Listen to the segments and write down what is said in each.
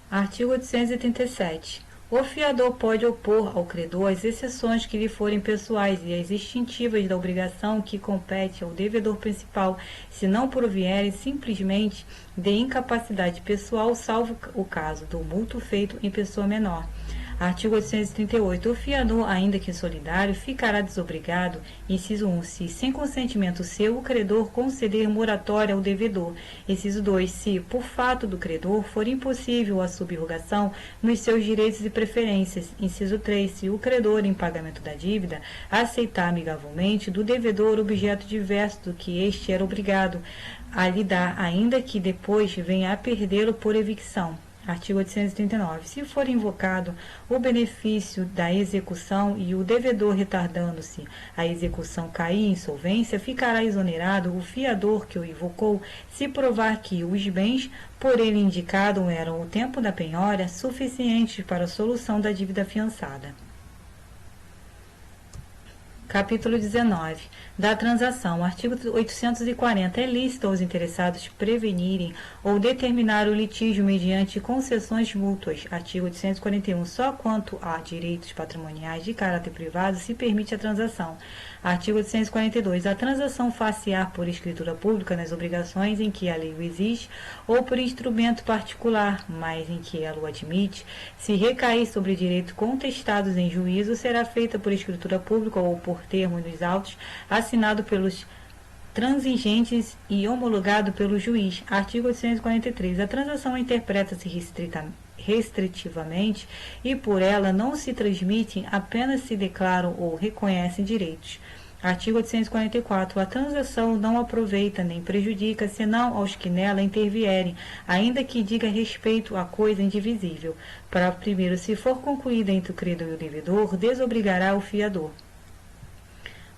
Artigo 887. O fiador pode opor ao credor as exceções que lhe forem pessoais e as extintivas da obrigação que compete ao devedor principal, se não provierem simplesmente de incapacidade pessoal, salvo o caso do multo feito em pessoa menor. Artigo 838. O fiador, ainda que solidário, ficará desobrigado, inciso 1, se, sem consentimento seu, o credor conceder moratória ao devedor. Inciso 2, se, por fato do credor, for impossível a subrogação nos seus direitos e preferências. Inciso 3, se o credor, em pagamento da dívida, aceitar amigavelmente do devedor objeto diverso do que este era obrigado a lhe dar, ainda que depois venha a perdê-lo por evicção. Artigo 839. Se for invocado o benefício da execução e o devedor retardando-se a execução cair em insolvência, ficará exonerado o fiador que o invocou, se provar que os bens por ele indicado eram, o tempo da penhora, suficientes para a solução da dívida afiançada. Capítulo 19. Da transação. Artigo 840. É lícito aos interessados prevenirem ou determinar o litígio mediante concessões mútuas. Artigo 841. Só quanto a direitos patrimoniais de caráter privado se permite a transação. Artigo 842. A transação far-se-á por escritura pública nas obrigações em que a lei o exige ou por instrumento particular, mas em que ela o admite. Se recair sobre direitos contestados em juízo, será feita por escritura pública ou por termo nos autos, assinado pelos transigentes e homologado pelo juiz. Artigo 843. A transação interpreta-se restritivamente e por ela não se transmitem, apenas se declaram ou reconhecem direitos. Artigo 844. A transação não aproveita nem prejudica, senão aos que nela intervierem, ainda que diga respeito a coisa indivisível. Parágrafo primeiro. Se for concluída entre o credor e o devedor, desobrigará o fiador.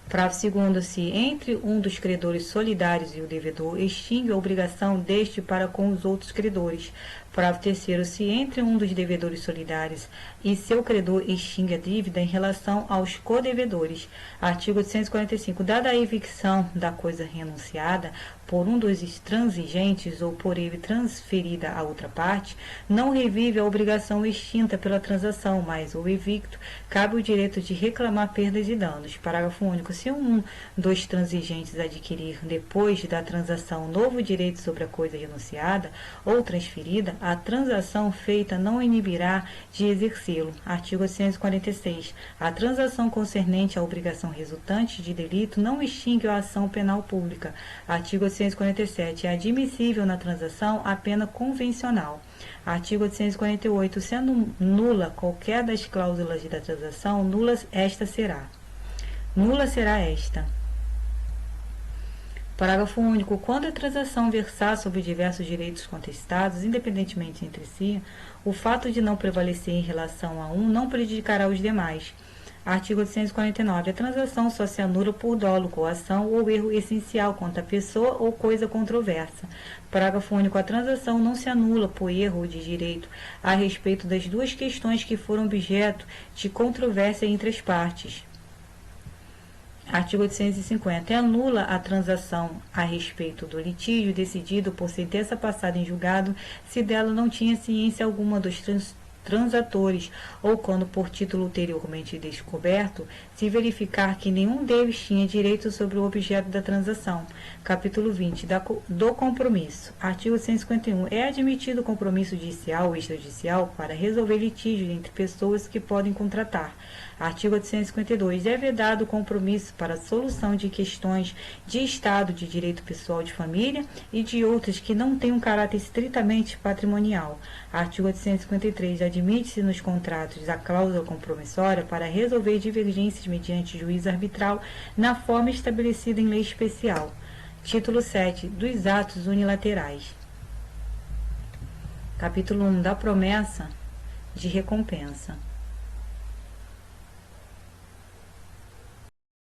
Parágrafo segundo. Se entre um dos credores solidários e o devedor, extingue a obrigação deste para com os outros credores. Parágrafo terceiro. Se entre um dos devedores solidários e seu credor, extingue a dívida em relação aos codevedores. Artigo 845. Dada a evicção da coisa renunciada por um dos transigentes ou por ele transferida a outra parte, não revive a obrigação extinta pela transação, mas o evicto cabe o direito de reclamar perdas e danos. Parágrafo único. Se um dos transigentes adquirir, depois da transação, novo direito sobre a coisa renunciada ou transferida, a transação feita não inibirá de exercê-lo. Artigo 846. A transação concernente à obrigação resultante de delito não extingue a ação penal pública. Artigo 847. É admissível na transação a pena convencional. Artigo 848. Sendo nula qualquer das cláusulas da transação, nula será esta. Parágrafo único. Quando a transação versar sobre diversos direitos contestados, independentemente entre si, o fato de não prevalecer em relação a um não prejudicará os demais. Artigo 849. A transação só se anula por dolo, coação ou erro essencial contra a pessoa ou coisa controversa. Parágrafo único. A transação não se anula por erro de direito a respeito das duas questões que foram objeto de controvérsia entre as partes. Artigo 850. É anula a transação a respeito do litígio decidido por sentença passada em julgado se dela não tinha ciência alguma dos transatores, ou quando por título ulteriormente descoberto, se verificar que nenhum deles tinha direito sobre o objeto da transação. Capítulo 20. Do compromisso. Artigo 151. É admitido compromisso judicial ou extrajudicial para resolver litígios entre pessoas que podem contratar. Artigo 852. É vedado o compromisso para a solução de questões de Estado, de direito pessoal de família e de outras que não têm um caráter estritamente patrimonial. Artigo 853. Admite-se nos contratos a cláusula compromissória para resolver divergências mediante juízo arbitral na forma estabelecida em lei especial. Título 7. Dos atos unilaterais. Capítulo 1. Da promessa de recompensa.